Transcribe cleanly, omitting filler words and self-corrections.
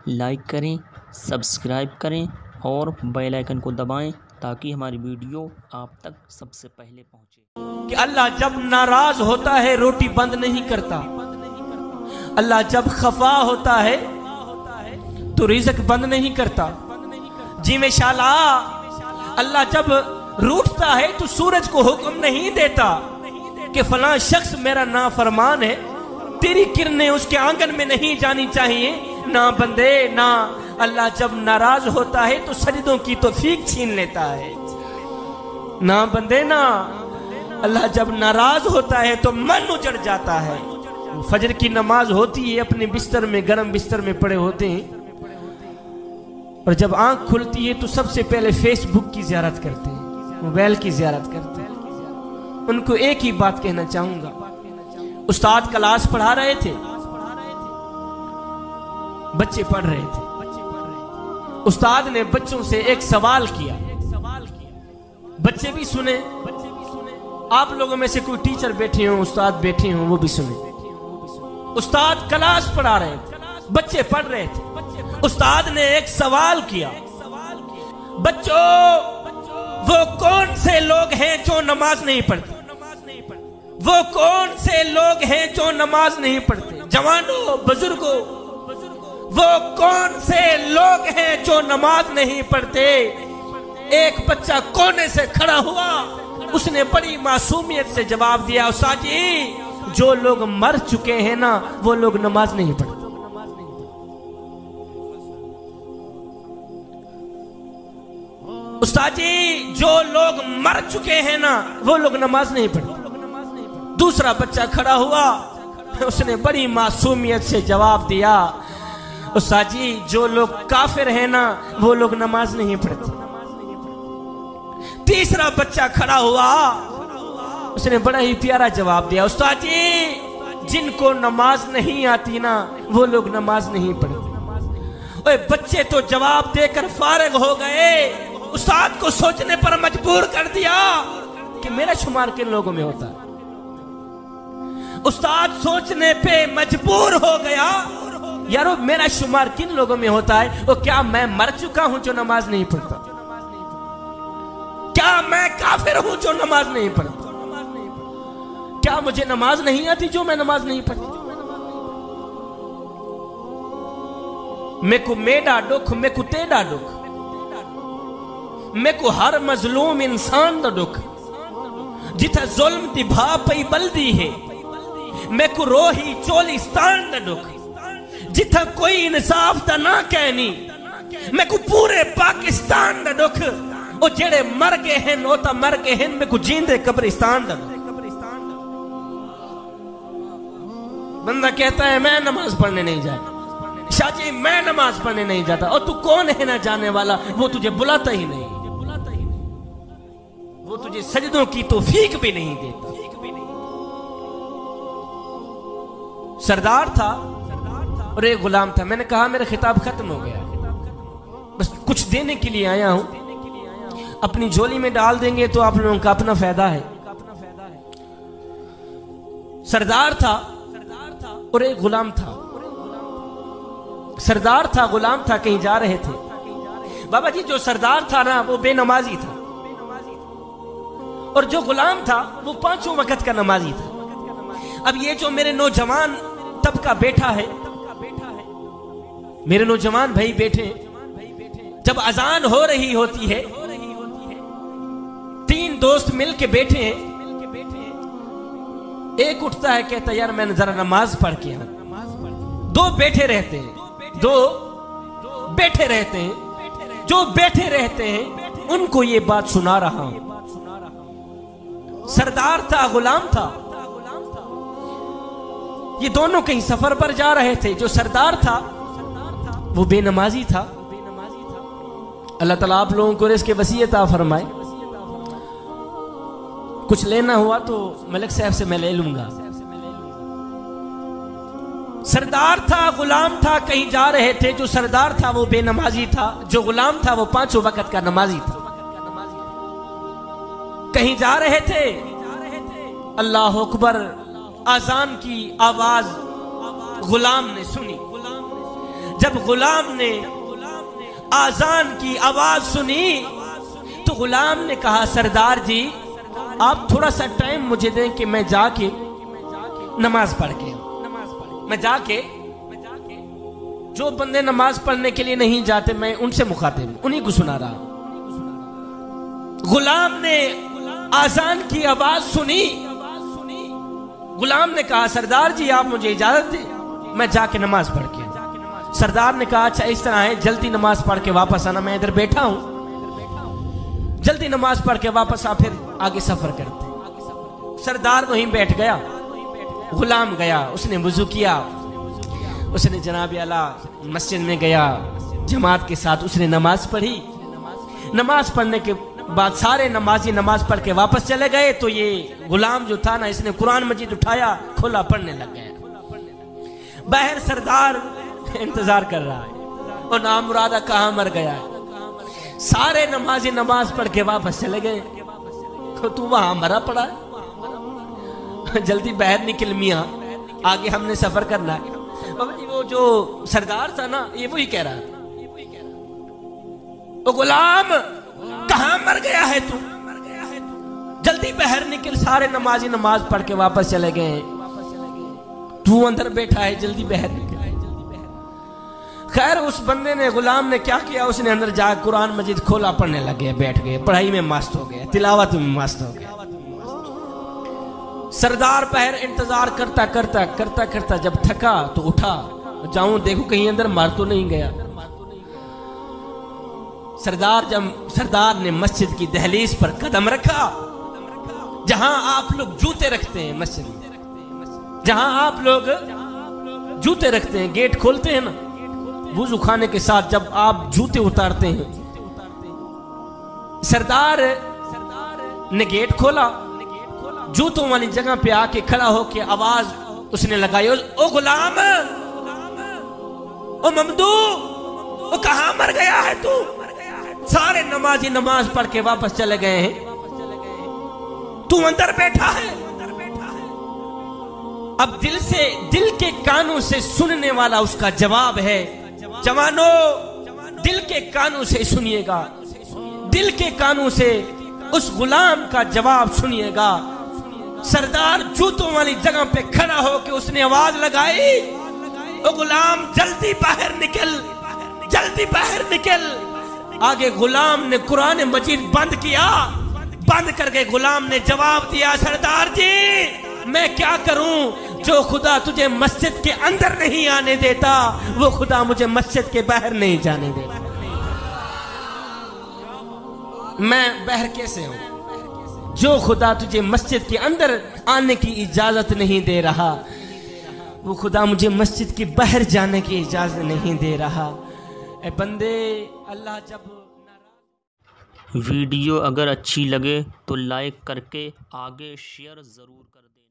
Like करें, subscribe करें और बेल आइकन को दबाएं ताकि हमारी वीडियो आप तक सबसे पहले पहुंचे। कि अल्लाह जब नाराज होता है रोटी बंद नहीं करता, अल्लाह जब खफा होता है तो रिज़्क बंद नहीं करता। जी में शाला अल्लाह जब रूठता है तो सूरज को हुक्म नहीं देता कि फलां शख्स मेरा नाफरमान है, तेरी किरणें उसके आंगन में नहीं जानी चाहिए। ना बंदे ना, अल्लाह जब नाराज होता है तो सजदों की तौफीक छीन लेता है। ना बंदे ना, अल्लाह जब नाराज होता है तो मन उजड़ जाता है। फजर की नमाज होती है, अपने बिस्तर में, गर्म बिस्तर में पड़े होते हैं, और जब आंख खुलती है तो सबसे पहले फेसबुक की ज़ियारत करते हैं, मोबाइल की ज़ियारत करते हैं। उनको एक ही बात कहना चाहूंगा, उस्ताद क्लास पढ़ा रहे थे, बच्चे पढ़ रहे थे, उस्ताद ने बच्चों से एक सवाल किया, बच्चे भी सुने, आप लोगों में से कोई टीचर बैठे हो, उस्ताद बैठे हो, वो भी सुने। उस्ताद क्लास पढ़ा रहे थे, बच्चे पढ़ रहे थे, उस्ताद ने एक सवाल किया, बच्चों वो कौन से लोग हैं जो नमाज नहीं पढ़ते? वो कौन से लोग हैं जो नमाज नहीं पढ़ते? जवानों, बुजुर्गों, वो कौन से लोग हैं जो नमाज नहीं पढ़ते? एक बच्चा कोने से खड़ा हुआ, उसने बड़ी मासूमियत से जवाब दिया, उस्ताद जी जो लोग मर चुके हैं ना वो लोग नमाज नहीं पढ़ते। उस्ताद जी जो लोग मर चुके हैं ना वो लोग नमाज नहीं पढ़ते। दूसरा बच्चा खड़ा हुआ, उसने बड़ी मासूमियत से जवाब दिया, उस्ताद जी जो लोग काफिर हैं ना वो लोग नमाज नहीं पढ़ते। तीसरा बच्चा खड़ा हुआ, उसने बड़ा ही प्यारा जवाब दिया, उस्ताद जी जिनको नमाज नहीं आती ना वो लोग नमाज नहीं पढ़ते। ओए बच्चे तो जवाब देकर फारिग हो गए, उस्ताद को सोचने पर मजबूर कर दिया कि मेरा शुमार किन लोगों में होता है। उस्ताद सोचने पे मजबूर हो गया, यारो मेरा शुमार किन लोगों में होता है? वो क्या मैं मर चुका हूं जो नमाज नहीं पढ़ता? क्या मैं काफिर हूं जो नमाज नहीं पढ़ता? क्या मुझे नमाज नहीं आती जो मैं नमाज नहीं पढ़ती? मेको मेरा दुख, मेको तेरा दुख, मेको हर मजलूम इंसान दा दुख, जिथा जुल्म दी भा पई बल्दी है, मेको रोही चोलिस्तान दा दुख, जिथा कोई इंसाफ दा ना कहनी, मेको पूरे पाकिस्तान दा दुख। ओ जेड़े मर गए हैं ओ ता मर गए हैं, मेको जींदे कब्रिस्तान दा दुख। बंदा कहता है मैं नमाज पढ़ने नहीं जाता, शाहजी मैं नमाज पढ़ने नहीं जाता, और तू कौन है ना जाने वाला? वो तुझे बुलाता ही नहीं, वो तुझे सजदों की तौफीक भी नहीं देता। सरदार था और एक गुलाम था। मैंने कहा मेरा खिताब खत्म हो गया, बस कुछ देने के लिए आया हूं, अपनी झोली में डाल देंगे तो आप लोगों का अपना फायदा है। सरदार था और एक गुलाम था। सरदार था, गुलाम था, कहीं जा रहे थे। बाबा जी जो सरदार था ना वो बेनमाजी था, और जो गुलाम था वो पांचों वक्त का नमाजी था। अब ये जो मेरे नौजवान तबका बैठा है, मेरे नौजवान भाई बैठे, जब अजान हो रही होती है, तीन दोस्त मिल के बैठे हैं, एक उठता है कहता यार मैंने जरा नमाज पढ़ के आऊं। दो बैठे रहते हैं, दो बैठे रहते हैं, जो बैठे रहते हैं उनको ये बात सुना रहा हूं। सरदार था, गुलाम था, ये दोनों कहीं सफर पर जा रहे थे। जो सरदार था वो बेनमाजी था। अल्लाह ताला आप लोगों को रिज़्क़ वसीयत फरमाए। कुछ लेना हुआ तो मलिक साहब से मैं ले लूंगा। सरदार था, गुलाम था, कहीं जा रहे थे। जो सरदार था वो बेनमाजी था, जो गुलाम था वो पांचों वक्त का नमाजी था। कहीं जा रहे थे, अल्लाह अकबर अजान की आवाज गुलाम ने सुनी। जब गुलाम ने आजान की आवाज सुनी तो गुलाम ने कहा, सरदार जी आप थोड़ा सा टाइम मुझे दें कि मैं जाके नमाज पढ़ के, मैं जाके, जो बंदे नमाज पढ़ने के लिए नहीं जाते मैं उनसे मुखातिब, उन्हीं को सुना रहा। गुलाम ने आजान की आवाज सुनी, गुलाम ने कहा, सरदार जी आप मुझे इजाजत दें, मैं जाके नमाज पढ़ के। सरदार ने कहा, अच्छा इस तरह है, जल्दी नमाज पढ़ के वापस आना, मैं इधर बैठा हूं, जल्दी नमाज पढ़ के वापस आ, फिर आगे सफर करते। सरदार वहीं बैठ गया, गुलाम गया, उसने वुजू किया, उसने जनाब आला मस्जिद में गया, जमात के साथ उसने नमाज पढ़ी। नमाज पढ़ने के बाद सारे नमाजी नमाज पढ़ के वापस चले गए तो ये गुलाम जो था ना, इसने कुरान मजीद उठाया, खोला, पढ़ने लग गया। बाहर सरदार इंतजार कर रहा है और नामुरादा कहां मर गया है। सारे नमाजी नमाज पढ़ के वापस चले गए, तो तू वहां मरा पड़ा है, जल्दी बाहर निकल मियां, आगे हमने सफर करना है। बाबा जी वो जो सरदार था ना, ये वही कह रहा था, ओ गुलाम कहां मर गया है तू, जल्दी बाहर निकल। सारे नमाजी नमाज पढ़ के वापस चले गए, तू अंदर बैठा है, जल्दी बाहर निकल। खैर उस बंदे ने, गुलाम ने क्या किया, उसने अंदर जाकर कुरान मजीद खोला, पढ़ने लग गया, बैठ गए, पढ़ाई में मस्त हो गया, तिलावत में मस्त हो गया। सरदार बाहर इंतजार करता करता करता करता जब थका तो उठा, जाऊं देखूं कहीं अंदर मार तो नहीं गया। सरदार ने मस्जिद की दहलीज पर कदम रखा, जहां आप लोग जूते रखते हैं, मस्जिद में जहां आप लोग जूते रखते हैं, गेट खोलते हैं ना, वुजू खाने के साथ जब आप जूते उतारते हैं, सरदार ने गेट खोला, जूतों वाली जगह पे आके खड़ा होके आवाज उसने लगाई, ओ गुलाम, ओ ममदू, ओ कहां मर गया है तू। सारे नमाजी नमाज पढ़ के वापस चले गए हैं, तू अंदर बैठा है। अब दिल के कानों से सुनने वाला उसका जवाब है। जवानों, दिल के कानों से सुनिएगा, दिल के कानों से उस गुलाम का जवाब सुनिएगा। सरदार जूतों वाली जगह पे खड़ा होकर उसने आवाज लगाई, ओ गुलाम जल्दी बाहर निकल, जल्दी बाहर निकल। आगे गुलाम ने कुरान मजीद बंद किया, बंद करके गुलाम ने जवाब दिया, सरदार जी मैं क्या करूं, जो खुदा तुझे मस्जिद के अंदर नहीं आने देता, वो खुदा मुझे मस्जिद के बाहर नहीं जाने देता। मैं बाहर कैसे हूं? जो खुदा तुझे मस्जिद के अंदर आने की इजाजत नहीं दे रहा, वो खुदा मुझे मस्जिद के बाहर जाने की इजाजत नहीं दे रहा। ए बंदे, अल्लाह जब वीडियो अगर अच्छी लगे तो लाइक करके आगे शेयर ज़रूर कर दें।